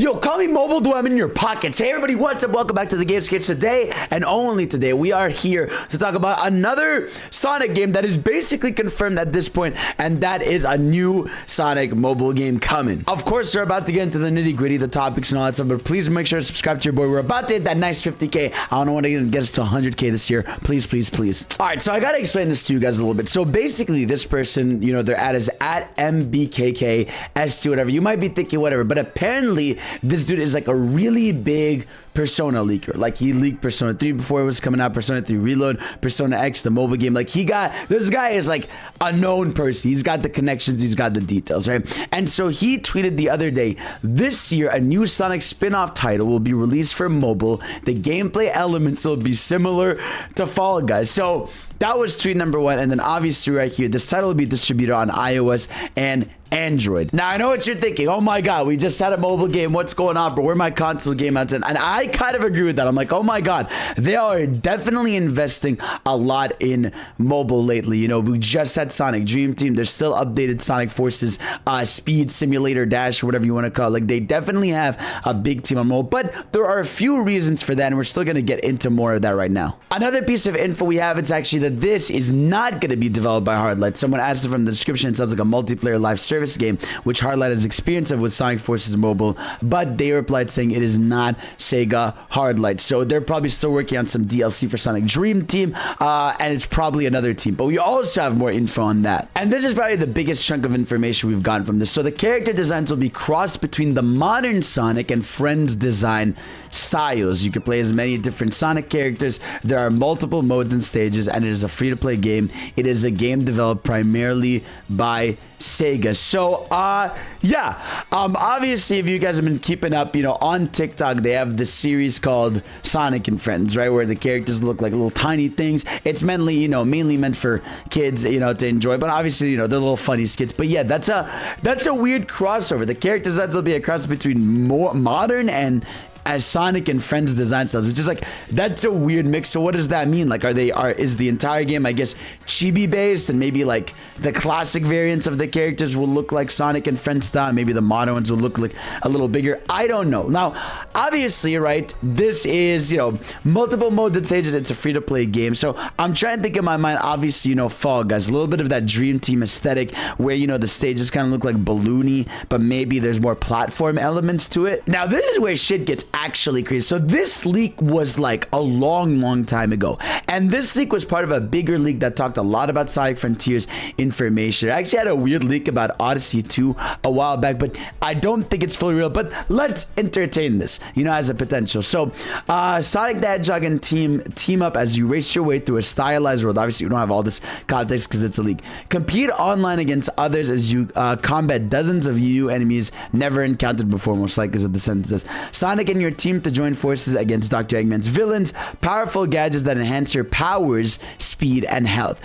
Yo, call me mobile, do I'm in your pockets. Hey everybody, what's up? Welcome back to the Game Skits. Today, and only today, we are here to talk about another Sonic game that is basically confirmed at this point, and that is a new Sonic mobile game coming. Of course, we're about to get into the nitty gritty, the topics and all that stuff, but please make sure to subscribe to your boy. We're about to hit that nice 50K. I don't know when to get us to 100K this year. Please, please, please. All right, so I gotta explain this to you guys a little bit. So basically, this person, you know, their ad is at MBKKST, whatever. You might be thinking whatever, but apparently, this dude is like a really big Persona leaker. Like, he leaked Persona 3 before it was coming out, Persona 3 Reload, Persona X, the mobile game. Like, this guy is like a known person. He's got the connections, he's got the details, right? And so he tweeted the other day, this year, a new Sonic spin-off title will be released for mobile. The gameplay elements will be similar to Fall Guys. So that was tweet number one. And then obviously right here, this title will be distributed on iOS and Android. Now, I know what you're thinking. Oh my God, we just had a mobile game. What's going on, bro? Where my console game at? And I kind of agree with that. I'm like, oh my God, they are definitely investing a lot in mobile lately. You know, we just had Sonic Dream Team. There's still updated Sonic Forces, Speed Simulator Dash, whatever you want to call it. Like, they definitely have a big team on mobile, but there are a few reasons for that, and we're still going to get into more of that right now. Another piece of info we have is actually that this is not going to be developed by Hardlight. Someone asked it from the description. It sounds like a multiplayer live service game, which Hardlight has experience of with Sonic Forces Mobile, but they replied saying it is not SEGA Hardlight. So they're probably still working on some DLC for Sonic Dream Team, and it's probably another team. But we also have more info on that. And this is probably the biggest chunk of information we've gotten from this. So the character designs will be crossed between the modern Sonic and Friends design styles. You can play as many different Sonic characters. There are multiple modes and stages, and it is a free-to-play game. It is a game developed primarily by SEGA. So, yeah, obviously, if you guys have been keeping up, you know, on TikTok, they have this series called Sonic and Friends, right, where the characters look like little tiny things. It's mainly, you know, mainly meant for kids, you know, to enjoy, but obviously, you know, they're little funny skits. But yeah, that's a weird crossover. The character designs will be a cross between more modern and as Sonic and Friends design styles, which is like, that's a weird mix. So what does that mean? Like, is the entire game, I guess, chibi based, and maybe like the classic variants of the characters will look like Sonic and Friends style, maybe the modern ones will look like a little bigger. I don't know. Now, obviously, right, this is, you know, multiple modes and stages. It's a free to play game. So I'm trying to think in my mind, obviously, you know, Fall Guys, a little bit of that Dream Team aesthetic where, you know, the stages kind of look like balloony, but maybe there's more platform elements to it. Now, this is where shit gets actually crazy. So this leak was like a long time ago, and this leak was part of a bigger leak that talked a lot about Sonic Frontiers information. I actually had a weird leak about Odyssey 2 a while back, but I don't think it's fully real. But let's entertain this, you know, as a potential. So Sonic the Hedgehog and team up as you race your way through a stylized world. Obviously, you don't have all this context because it's a leak. Compete online against others as you combat dozens of new enemies never encountered before, most likely is what the sentence says. Sonic and your team to join forces against Dr. Eggman's villains, powerful gadgets that enhance your powers, speed, and health.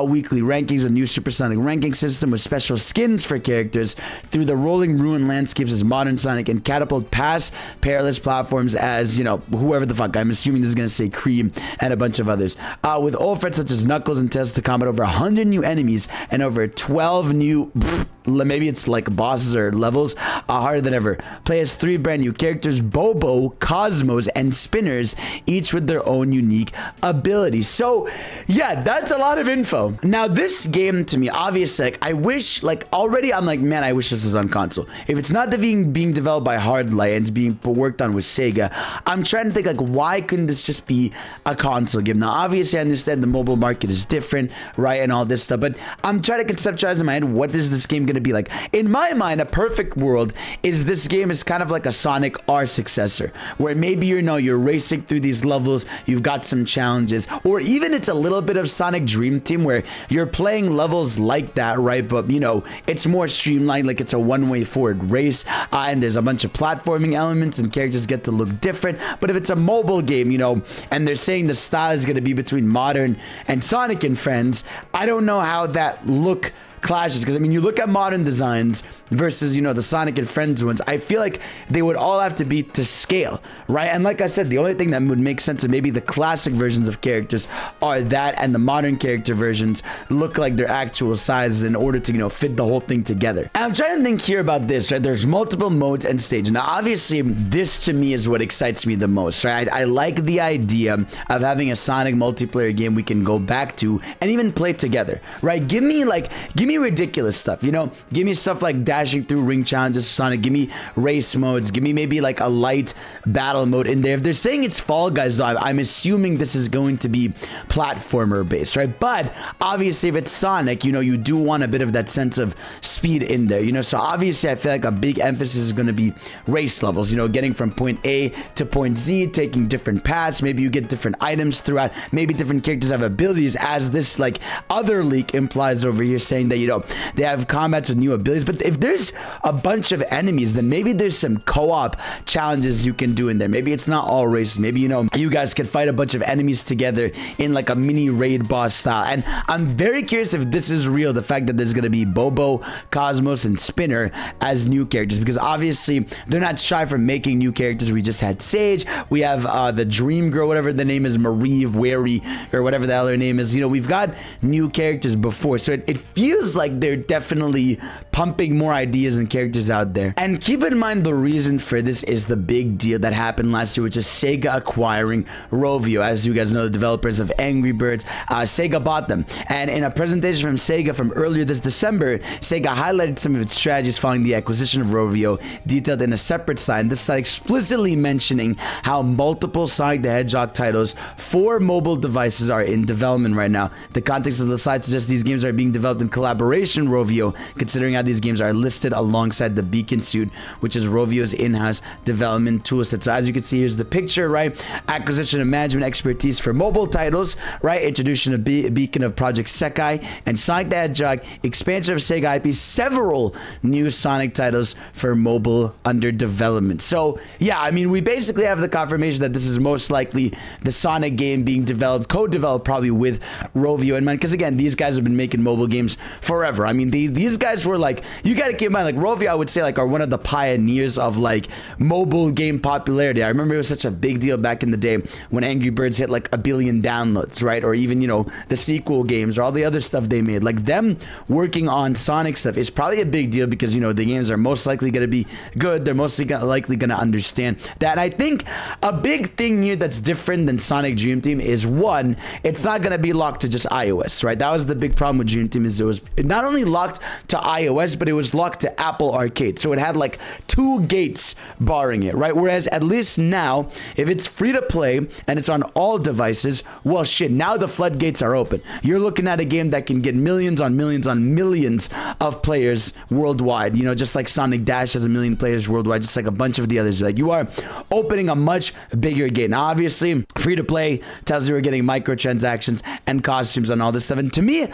Weekly rankings, a new supersonic ranking system with special skins for characters through the rolling ruin landscapes as modern Sonic, and catapult past perilous platforms as, you know, whoever the fuck. I'm assuming this is going to say Cream and a bunch of others. With old threats such as Knuckles and Tails to combat over 100 new enemies and over 12 new, maybe it's like bosses or levels, harder than ever. Play as 3 brand new characters, Bobo, Cosmos, and Spinners, each with their own unique abilities. So yeah, that's a lot of info. Now this game, to me, obviously, like, I wish, like, already I'm like, man, I wish this was on console. If it's not being developed by Hardlight and it's being worked on with SEGA, I'm trying to think, like, why couldn't this just be a console game? Now obviously I understand the mobile market is different, right, and all this stuff, but I'm trying to conceptualize in my head, what is this game going to be like? In my mind, a perfect world is this game is kind of like a Sonic R successor, where maybe, you know, you're racing through these levels, you've got some challenges, or even it's a little bit of Sonic Dream Team where you're playing levels like that, right? But, you know, it's more streamlined, like it's a one-way forward race, and there's a bunch of platforming elements and characters get to look different. But if it's a mobile game, you know, and they're saying the style is going to be between modern and Sonic and Friends, I don't know how that look clashes, because I mean, you look at modern designs versus, you know, the Sonic and Friends ones, I feel like they would all have to be to scale, right? And like I said, the only thing that would make sense is maybe the classic versions of characters are that, and the modern character versions look like their actual sizes in order to, you know, fit the whole thing together. And I'm trying to think here about this, right? There's multiple modes and stages. Now, obviously, this to me is what excites me the most, right? I like the idea of having a Sonic multiplayer game we can go back to and even play together, right? Give me ridiculous stuff, you know? Give me stuff like dashing through ring challenges, Sonic. Give me race modes. Give me maybe like a light battle mode in there. If they're saying it's Fall Guys, though, I'm assuming this is going to be platformer based, right? But obviously, if it's Sonic, you know, you do want a bit of that sense of speed in there, you know? So obviously, I feel like a big emphasis is going to be race levels, you know, getting from point A to point Z, taking different paths. Maybe you get different items throughout. Maybe different characters have abilities, as this like other leak implies over here, saying that, you know, they have combats with new abilities. But if there's a bunch of enemies, then maybe there's some co-op challenges you can do in there. Maybe it's not all races. Maybe, you know, you guys could fight a bunch of enemies together in like a mini raid boss style. And I'm very curious if this is real, the fact that there's going to be Bobo, Cosmos, and Spinner as new characters, because obviously they're not shy from making new characters. We just had Sage. We have the Dream Girl, whatever the name is, Marie, Wary, or whatever the hell her name is. You know, we've got new characters before, so it feels like they're definitely pumping more ideas and characters out there. And keep in mind, the reason for this is the big deal that happened last year, which is Sega acquiring Rovio. As you guys know, the developers of Angry Birds, Sega bought them. And in a presentation from Sega from earlier this December, Sega highlighted some of its strategies following the acquisition of Rovio, detailed in a separate slide. This slide explicitly mentioning how multiple Sonic the Hedgehog titles for mobile devices are in development right now. The context of the slide suggests these games are being developed in collaboration with Rovio, considering how these games are listed alongside the Beacon suite, which is Rovio's in-house development toolset. So as you can see, here's the picture, right? Acquisition and management expertise for mobile titles, right? Introduction of Beacon of Project Sekai and Sonic the Hedgehog, expansion of Sega IP, several new Sonic titles for mobile under development. So yeah, I mean, we basically have the confirmation that this is most likely the Sonic game being developed, co-developed probably with Rovio in mind, because again, these guys have been making mobile games forever. I mean, these guys were like, you got to keep in mind, like Rovio, I would say, like, are one of the pioneers of like mobile game popularity. I remember it was such a big deal back in the day when Angry Birds hit like 1 billion downloads, right? Or even, you know, the sequel games or all the other stuff they made. Like, them working on Sonic stuff is probably a big deal because, you know, the games are most likely going to be good. They're mostly likely going to understand that. And I think a big thing here that's different than Sonic Dream Team is, one, it's not going to be locked to just iOS, right? That was the big problem with Dream Team, is it was not only locked to iOS, but it was locked to Apple Arcade. So it had like 2 gates barring it, right? Whereas at least now, if it's free to play and it's on all devices, well, shit, now the floodgates are open. You're looking at a game that can get millions on millions on millions of players worldwide. You know, just like Sonic Dash has 1 million players worldwide, just like a bunch of the others. Like, you are opening a much bigger gate. Now, obviously, free to play tells you we're getting microtransactions and costumes and all this stuff. And to me,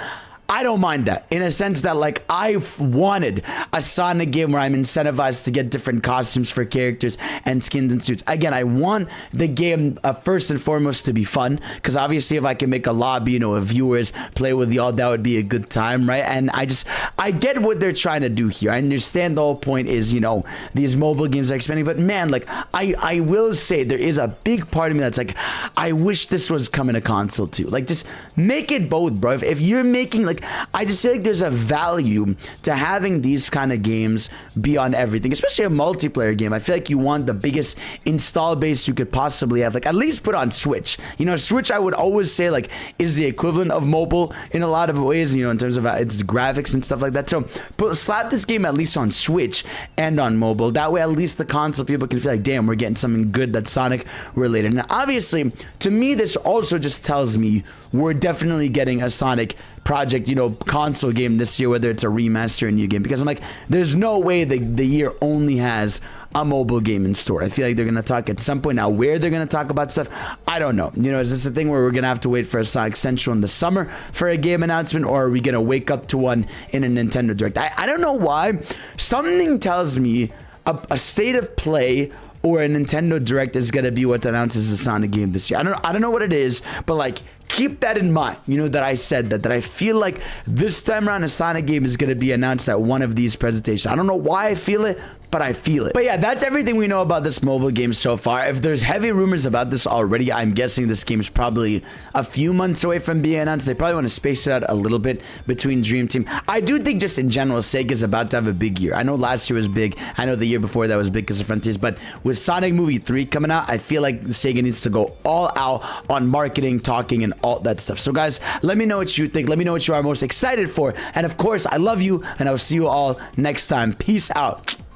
I don't mind that, in a sense that, like, I've wanted a Sonic game where I'm incentivized to get different costumes for characters and skins and suits. Again, I want the game first and foremost to be fun, because obviously if I can make a lobby, you know, of viewers play with y'all, that would be a good time, right? And I get what they're trying to do here. I understand the whole point is, you know, these mobile games are expanding, but man, like, I will say there is a big part of me that's like, I wish this was coming to console too. Like, just make it both, bro. If you're making, like, I just feel like there's a value to having these kind of games be on everything, especially a multiplayer game. I feel like you want the biggest install base you could possibly have. Like, at least put on Switch. You know, Switch, I would always say, like, is the equivalent of mobile in a lot of ways, you know, in terms of its graphics and stuff like that. So slap this game at least on Switch and on mobile. That way, at least the console people can feel like, damn, we're getting something good that's Sonic related. And obviously, to me, this also just tells me we're definitely getting a Sonic project, you know, console game this year, whether it's a remaster or a new game, because I'm like, there's no way the year only has a mobile game in store. I feel like they're going to talk at some point. Now, where they're going to talk about stuff, I don't know. You know, is this a thing where we're going to have to wait for a Sonic Central in the summer for a game announcement, or are we going to wake up to one in a Nintendo Direct? I don't know why. Something tells me a state of play or a Nintendo Direct is going to be what announces the Sonic game this year. I don't know what it is, but like, keep that in mind, you know, that I said that I feel like this time around a Sonic game is going to be announced at one of these presentations. I don't know why I feel it, but I feel it. But yeah, that's everything we know about this mobile game so far. If there's heavy rumors about this already, I'm guessing this game is probably a few months away from being announced. They probably want to space it out a little bit between Dream Team. I do think just in general, Sega's about to have a big year. I know last year was big. I know the year before that was big because of Frontiers. But with Sonic Movie 3 coming out, I feel like Sega needs to go all out on marketing, talking, and all that stuff. So guys, let me know what you think. Let me know what you are most excited for. And of course, I love you, and I will see you all next time. Peace out.